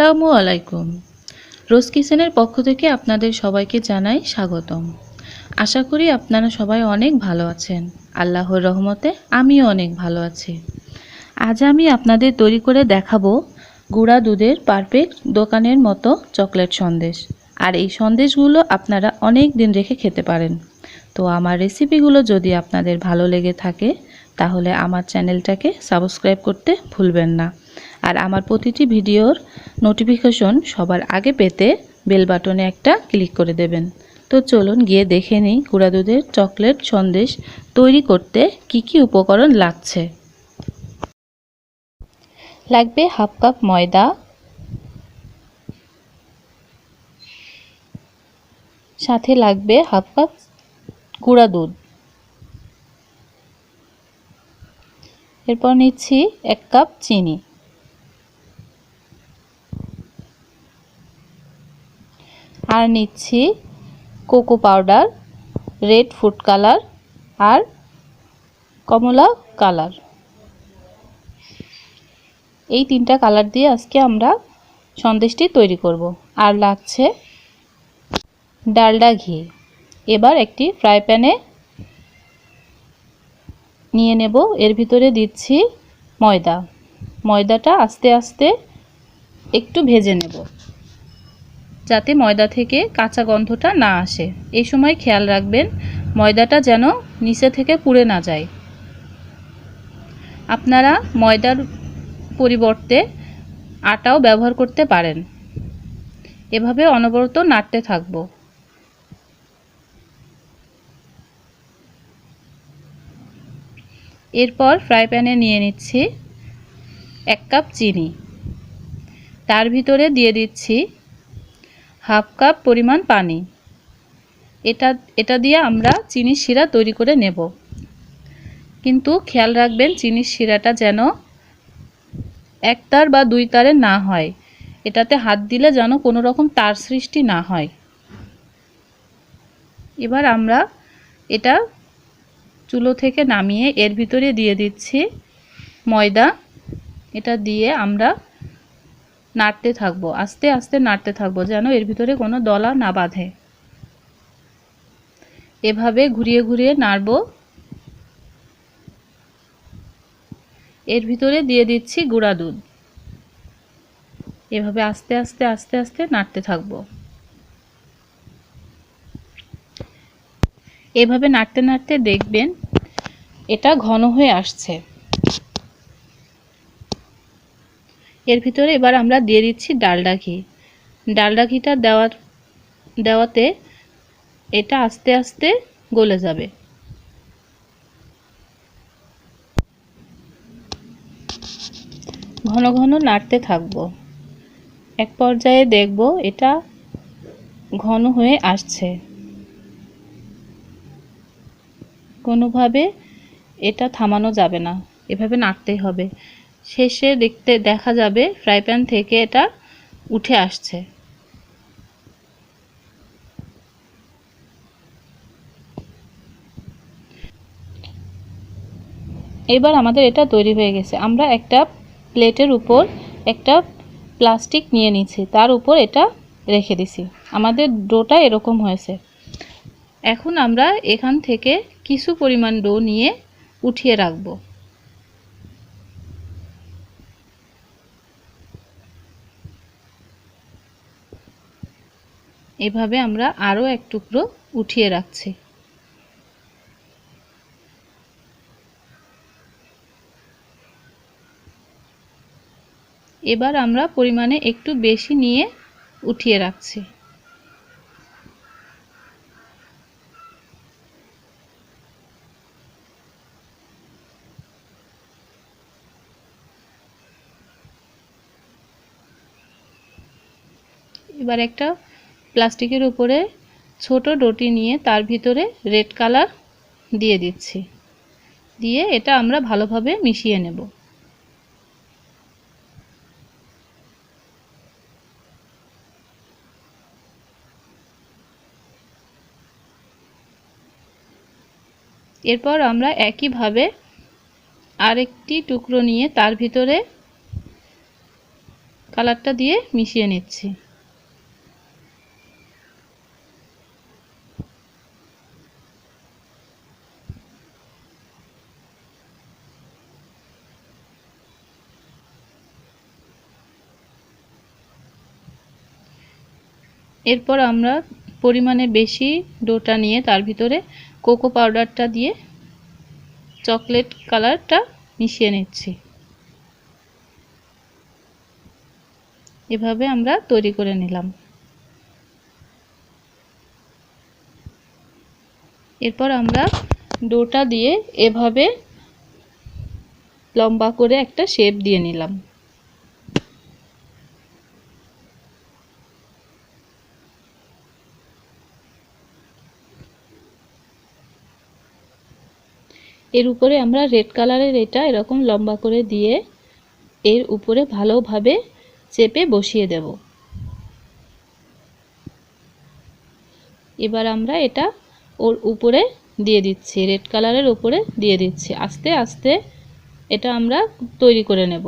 আসসালামু আলাইকুম। রোজ কিচেনের পক্ষ থেকে আপনাদের সবাইকে জানাই স্বাগতম। আশা করি আপনারা সবাই অনেক ভালো আছেন। আল্লাহর রহমতে আমিও অনেক ভালো আছি। আজ আমি আপনাদের তৈরি করে দেখাবো গুঁড়া দুধের পারফেক্ট দোকানের মতো চকলেট সন্দেশ। আর এই সন্দেশগুলো আপনারা অনেক দিন রেখে খেতে পারেন। তো আমার রেসিপিগুলো যদি আপনাদের ভালো লেগে থাকে তাহলে আমার চ্যানেলটাকে সাবস্ক্রাইব করতে ভুলবেন না। আর আমার প্রতিটি ভিডিওর নোটিফিকেশন সবার আগে পেতে বেল বাটনে একটা ক্লিক করে দেবেন। তো চলুন গিয়ে দেখে নিই গুঁড়া দুধের চকলেট সন্দেশ তৈরি করতে কি কি উপকরণ লাগছে। লাগবে হাফ কাপ ময়দা, সাথে লাগবে হাফ কাপ গুঁড়া দুধ। এরপর নিচ্ছি 1 কাপ চিনি, আর নিচ্ছি cocoa powder, red food colour আর কমলা কালার। এই 3টা কালার দিয়ে আজকে আমরা সন্দেশটি তৈরি করব। আর লাগছে ডালডা ঘি। এবার একটি ফ্রাই প্যানে নিয়ে নেব, এর ভিতরে দিচ্ছি ময়দা। ময়দাটা আস্তে আস্তে একটু ভেজে নেব যাতে ময়দা থেকে কাঁচা গন্ধটা না আসে। এই সময় খেয়াল রাখবেন ময়দাটা যেন নিচে থেকে পুড়ে না যায়। আপনারা ময়দার পরিবর্তে আটাও ব্যবহার করতে পারেন। এভাবে অনবরত নাড়তে থাকব। এরপর ফ্রাই প্যানে নিয়ে নিচ্ছি 1 কাপ চিনি, তার ভিতরে দিয়ে দিচ্ছি হাফ কাপ পরিমাণ পানি। এটা দিয়ে আমরা চিনির শিরা তৈরি করে নেব। কিন্তু খেয়াল রাখবেন চিনির শিরাটা যেন 1 তার বা 2 তারের না হয়। এটাতে হাত দিলে যেন কোনো রকম তার সৃষ্টি না হয়। এবার আমরা এটা চুলো থেকে নামিয়ে এর ভিতরে দিয়ে দিচ্ছি ময়দা। এটা দিয়ে আমরা নাড়তে থাকবো, আস্তে আস্তে নাড়তে থাকবো যেন এর ভিতরে কোনো দলা না বাঁধে। এভাবে ঘুরিয়ে ঘুরিয়ে নাড়ব। এর ভিতরে দিয়ে দিচ্ছি গুঁড়া দুধ। এভাবে আস্তে আস্তে আস্তে আস্তে নাড়তে থাকবো। এভাবে নাড়তে নাড়তে দেখবেন এটা ঘন হয়ে আসছে। এর ভিতরে এবার আমরা দিয়ে দিচ্ছি ডালডা ঘি। ডালডা ঘিটা দেওয়াতে এটা আস্তে আস্তে গলে যাবে। ঘন ঘন নাড়তে থাকবো। এক পর্যায়ে দেখব এটা ঘন হয়ে আসছে। কোনোভাবে এটা থামানো যাবে না, এভাবে নাড়তেই হবে। শেষে দেখা যাবে ফ্রাই প্যান থেকে এটা উঠে আসছে। এবার আমাদের এটা তৈরি হয়ে গেছে। আমরা একটা প্লেটের উপর একটা প্লাস্টিক নিয়ে নিচ্ছি, তার উপর এটা রেখে দিছি। আমাদের ডোটা এরকম হয়েছে। এখন আমরা এখান থেকে কিছু পরিমাণ ডো নিয়ে উঠিয়ে রাখব। এভাবে আমরা আরও এক টুকরো উঠিয়ে রাখছি। এবার আমরা পরিমাণে একটু বেশি নিয়ে উঠিয়ে রাখছি। এবার একটা প্লাস্টিকের উপরে ছোট ডোটি নিয়ে তার ভিতরে রেড কালার দিয়ে দিচ্ছি। দিয়ে এটা আমরা ভালোভাবে মিশিয়ে নেব। এরপর আমরা একইভাবে আরেকটি টুকরো নিয়ে তার ভিতরে কালারটা দিয়ে মিশিয়ে নিচ্ছি। এরপর আমরা পরিমাণে বেশি ডোটা নিয়ে তার ভিতরে কোকো পাউডারটা দিয়ে চকলেট কালারটা মিশিয়ে নিচ্ছি। এভাবে আমরা তৈরি করে নিলাম। এরপর আমরা ডোটা দিয়ে এভাবে লম্বা করে একটা শেপ দিয়ে নিলাম। এর উপরে আমরা রেড কালারের এটা এরকম লম্বা করে দিয়ে এর উপরে ভালোভাবে চেপে বসিয়ে দেব। এবার আমরা এটা ওর উপরে দিয়ে দিচ্ছি, রেড কালারের উপরে দিয়ে দিচ্ছি। আস্তে আস্তে এটা আমরা তৈরি করে নেব।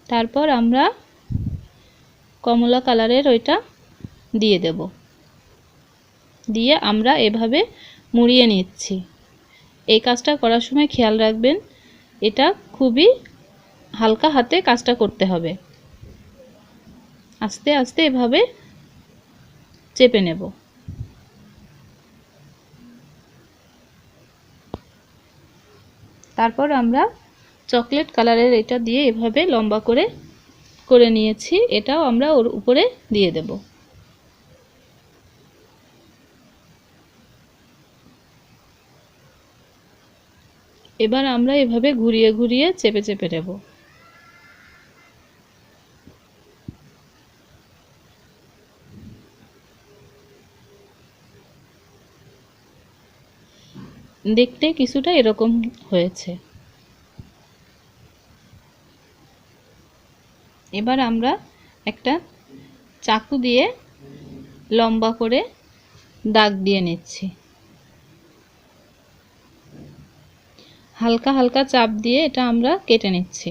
তারপর আমরা কমলা কালারের ওইটা দিয়ে দেব, দিয়ে আমরা এভাবে মুড়িয়ে নিচ্ছি। এই কাজটা করার সময় খেয়াল রাখবেন এটা খুবই হালকা হাতে কাজটা করতে হবে। আস্তে আস্তে এভাবে চেপে নেব। তারপর আমরা চকলেট কালারের এটা দিয়ে এভাবে লম্বা করে নিয়েছি, এটাও আমরা ওর উপরে দিয়ে দেব। এবার আমরা এভাবে ঘুরিয়ে ঘুরিয়ে চেপে চেপে নেব। দেখতে কিছুটা এরকম হয়েছে। এবার আমরা একটা চাকু দিয়ে লম্বা করে দাগ দিয়ে নিচ্ছি। হালকা হালকা চাপ দিয়ে এটা আমরা কেটে নিচ্ছি।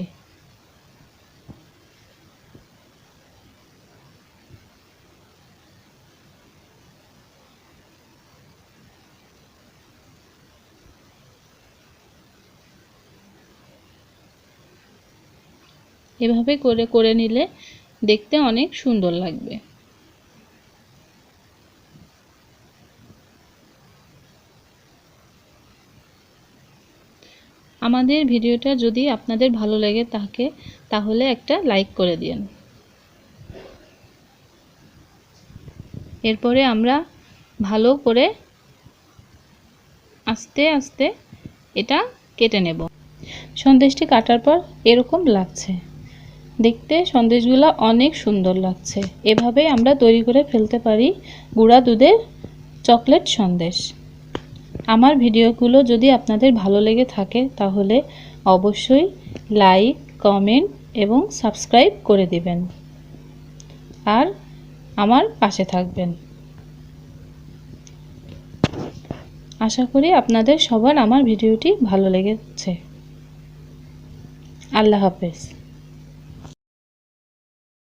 এভাবে করে নিলে দেখতে অনেক সুন্দর লাগবে। আমাদের ভিডিওটা যদি আপনাদের ভালো লেগে থাকে তাহলে একটা লাইক করে দিন। এরপরে আমরা ভালো করে আস্তে আস্তে এটা কেটে নেব। সন্দেশটি কাটার পর এরকম লাগছে দেখতে, সন্দেশগুলো অনেক সুন্দর লাগছে। এভাবে আমরা তৈরি করে ফেলতে পারি গুঁড়া দুধের চকলেট সন্দেশ। আমার ভিডিওগুলো যদি আপনাদের ভালো লেগে থাকে তাহলে অবশ্যই লাইক, কমেন্ট এবং সাবস্ক্রাইব করে দিবেন আর আমার পাশে থাকবেন। আশা করি আপনাদের সবার আমার ভিডিওটি ভালো লেগেছে। আল্লাহ হাফেজ।